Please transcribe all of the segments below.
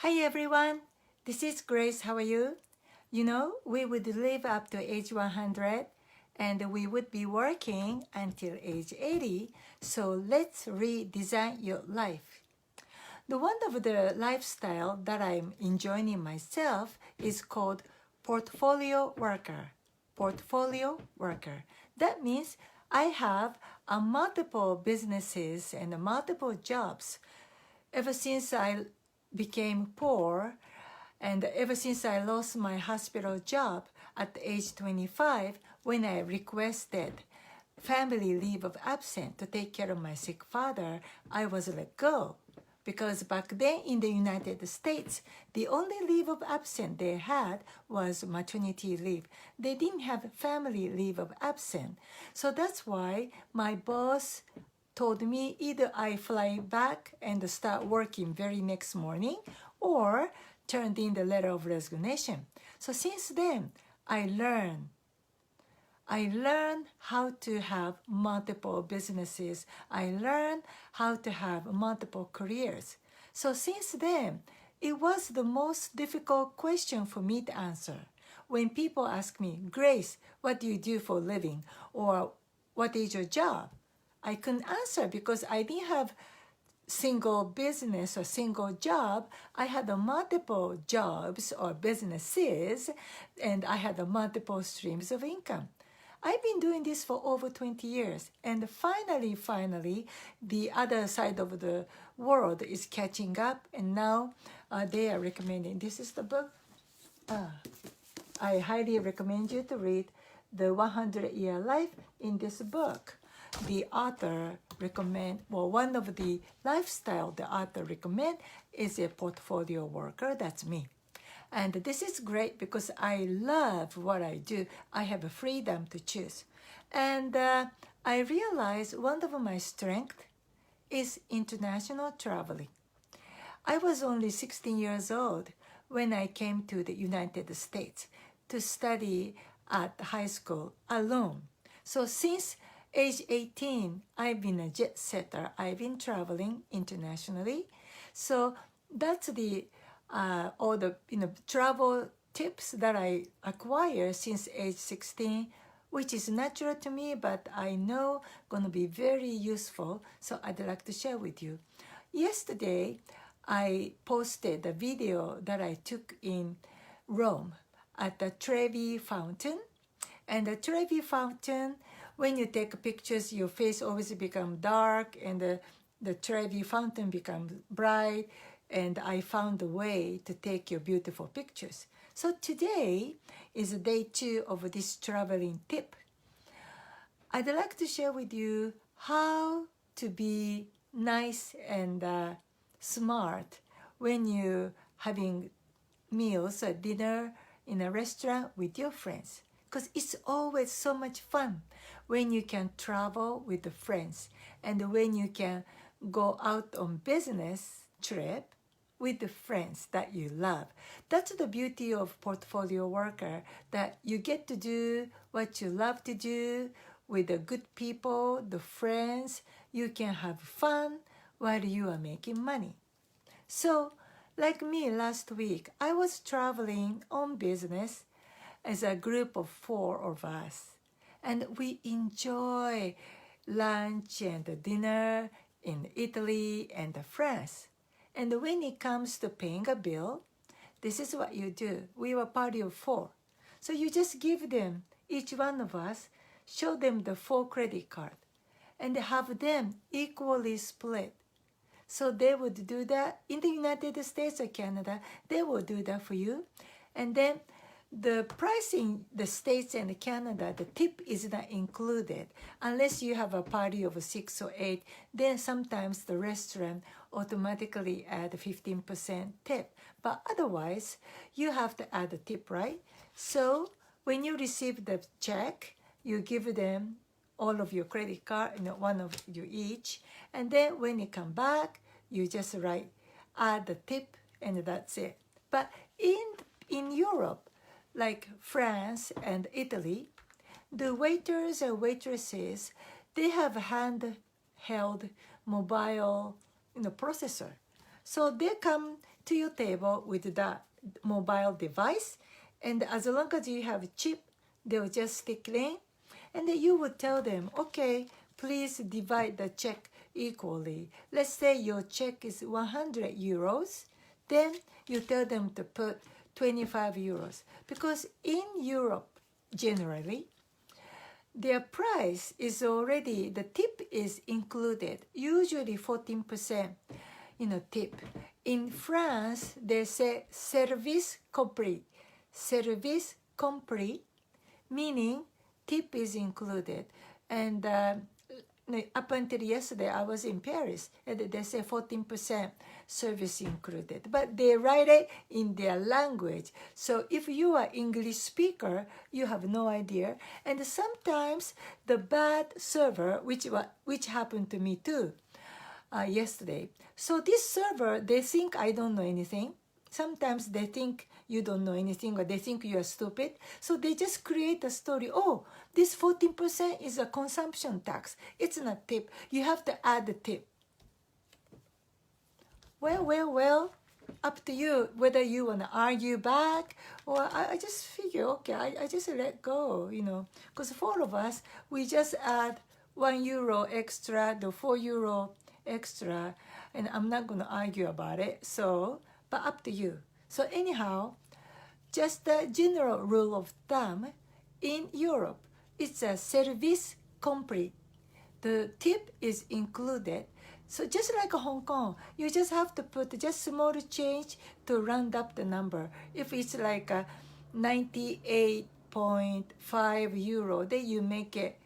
Hi everyone, this is Grace. How are you? We would live up to age 100 and we would be working until age 80. So let's redesign your life. The one of the lifestyle that I'm enjoying myself is called portfolio worker. Portfolio worker. That means I have multiple businesses and multiple jobs. Ever since I became poor, and ever since I lost my hospital job at age 25, when I requested family leave of absence to take care of my sick father, I was let go. Because back then in the United States, the only leave of absence they had was maternity leave. They didn't have family leave of absence. So that's why my boss told me either I fly back and start working very next morning or turned in the letter of resignation. So since then, I learned how to have multiple businesses. I learned how to have multiple careers. So since then, it was the most difficult question for me to answer. When people ask me, Grace, what do you do for a living? Or what is your job? I couldn't answer because I didn't have single business or single job. I had multiple jobs or businesses, and I had multiple streams of income. I've been doing this for over 20 years, and finally, the other side of the world is catching up, and now they are recommending. This is the book. I highly recommend you to read The 100-Year Life in this book. The author one of the lifestyle the author recommend is a portfolio worker. That's me. And this is great because I love what I do. I have a freedom to choose. And I realize one of my strengths is international traveling. I was only 16 years old when I came to the United States to study at high school alone. So since age 18, I've been a jet setter. I've been traveling internationally. So that's all the travel tips that I acquire since age 16, which is natural to me, but I know gonna be very useful. So I'd like to share with you. Yesterday, I posted a video that I took in Rome at the Trevi Fountain. And the Trevi Fountain, when you take pictures, your face always becomes dark and the Trevi Fountain becomes bright. And I found a way to take your beautiful pictures. So today is day 2 of this traveling tip. I'd like to share with you how to be nice and smart when you're having meals or dinner in a restaurant with your friends. Because it's always so much fun when you can travel with the friends and when you can go out on business trip with the friends that you love. That's the beauty of portfolio worker, that you get to do what you love to do with the good people, the friends. You can have fun while you are making money. So, like me last week, I was traveling on business as a group of 4 of us. And we enjoy lunch and dinner in Italy and France. And when it comes to paying a bill, this is what you do. We were a party of 4. So you just give them, each one of us, show them the 4 credit card and have them equally split. So they would do that in the United States or Canada. They will do that for you. And then the price in the States and Canada, the tip is not included. Unless you have a party of 6 or 8, then sometimes the restaurant automatically add 15% tip. But otherwise, you have to add a tip, right? So when you receive the check, you give them all of your credit card, one of you each. And then when you come back, you just add the tip, and that's it. But in Europe, like France and Italy, the waiters and waitresses, they have handheld mobile processor. So they come to your table with the mobile device, and as long as you have a chip, they'll just stick it in, and then you would tell them, okay, please divide the check equally. Let's say your check is 100 euros, then you tell them to put 25 euros. Because in Europe, generally, their price is already, the tip is included, usually 14%, tip. In France, they say service compris. Service compris, meaning tip is included. And up until yesterday, I was in Paris, and they say 14% service included. But they write it in their language. So if you are English speaker, you have no idea. And sometimes the bad server, which happened to me too yesterday. So this server, they think I don't know anything. Sometimes they think you don't know anything, or they think you are stupid. So they just create a story. Oh, this 14% is a consumption tax. It's not tip. You have to add the tip. Well, up to you whether you want to argue back, or I just figure, okay, I just let go, because 4 of us, we just add €1 extra, the €4 extra, and I'm not going to argue about it. So, but up to you. So anyhow, just the general rule of thumb in Europe, it's a service compris. The tip is included. So just like Hong Kong, you just have to put just small change to round up the number. If it's like a 98.5 euro, then you make it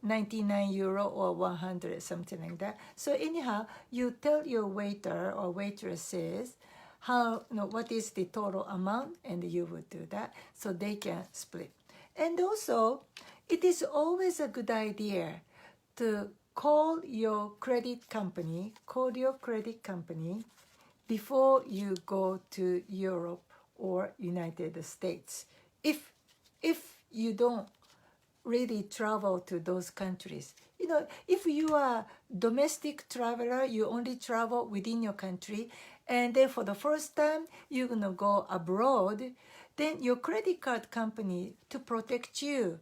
99 euro or 100, something like that. So anyhow, you tell your waiter or waitresses what is the total amount, and you would do that so they can split. And also, it is always a good idea to call your credit company before you go to Europe or United States. If you don't really travel to those countries. If you are domestic traveler, you only travel within your country, and then for the first time you're going to go abroad, then your credit card company, to protect you,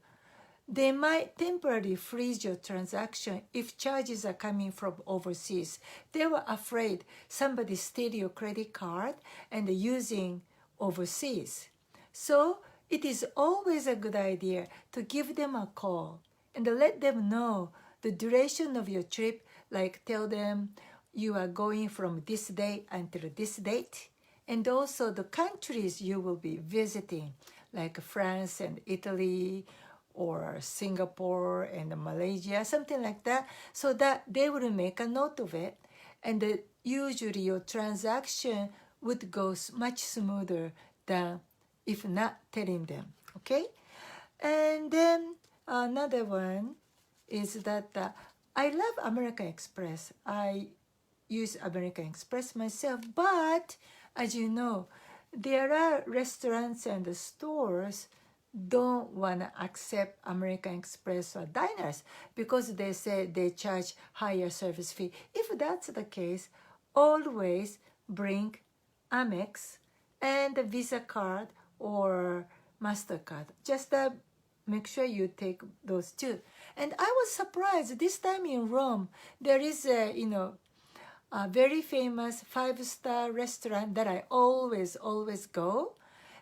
they might temporarily freeze your transaction if charges are coming from overseas. They were afraid somebody steal your credit card and using overseas. So it is always a good idea to give them a call and let them know the duration of your trip, like tell them you are going from this day until this date, and also the countries you will be visiting, like France and Italy, or Singapore and Malaysia, something like that, so that they will make a note of it, and usually your transaction would go much smoother than if not telling them, okay? And then another one is that I love American Express. I use American Express myself, but as you know, there are restaurants and stores don't want to accept American Express or diners because they say they charge higher service fee. If that's the case, always bring Amex and the Visa card or MasterCard. Just make sure you take those two. And I was surprised this time in Rome, there is a very famous 5-star restaurant that I always go.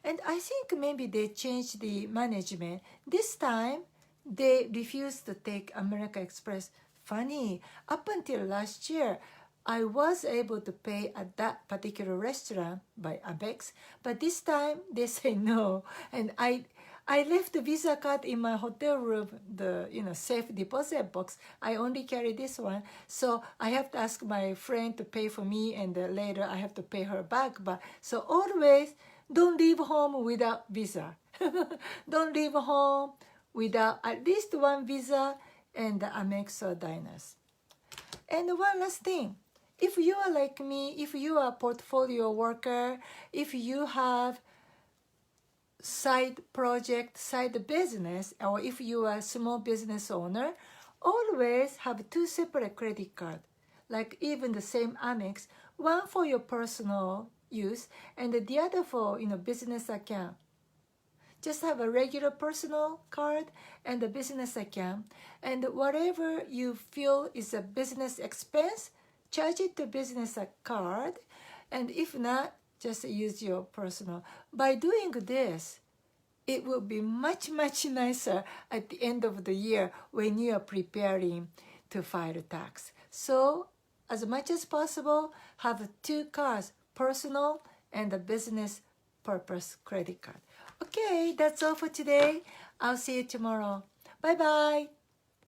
And I think maybe they changed the management. This time, they refused to take American Express. Funny, up until last year, I was able to pay at that particular restaurant by Amex, but this time they say no. And I left the Visa card in my hotel room, the safe deposit box. I only carry this one, so I have to ask my friend to pay for me, and later I have to pay her back. But so always don't leave home without Visa. Don't leave home without at least one Visa and the Amex or Diners. And one last thing. If you are like me, if you are a portfolio worker, if you have side project, side business, or if you are a small business owner, always have 2 separate credit cards. Like even the same Amex, one for your personal use, and the other for business account. Just have a regular personal card and a business account, and whatever you feel is a business expense, charge it to business card, and if not, just use your personal. By doing this, it will be much nicer at the end of the year when you are preparing to file tax. So as much as possible, have 2 cards, personal and a business purpose credit card. Okay, that's all for today. I'll see you tomorrow. Bye bye.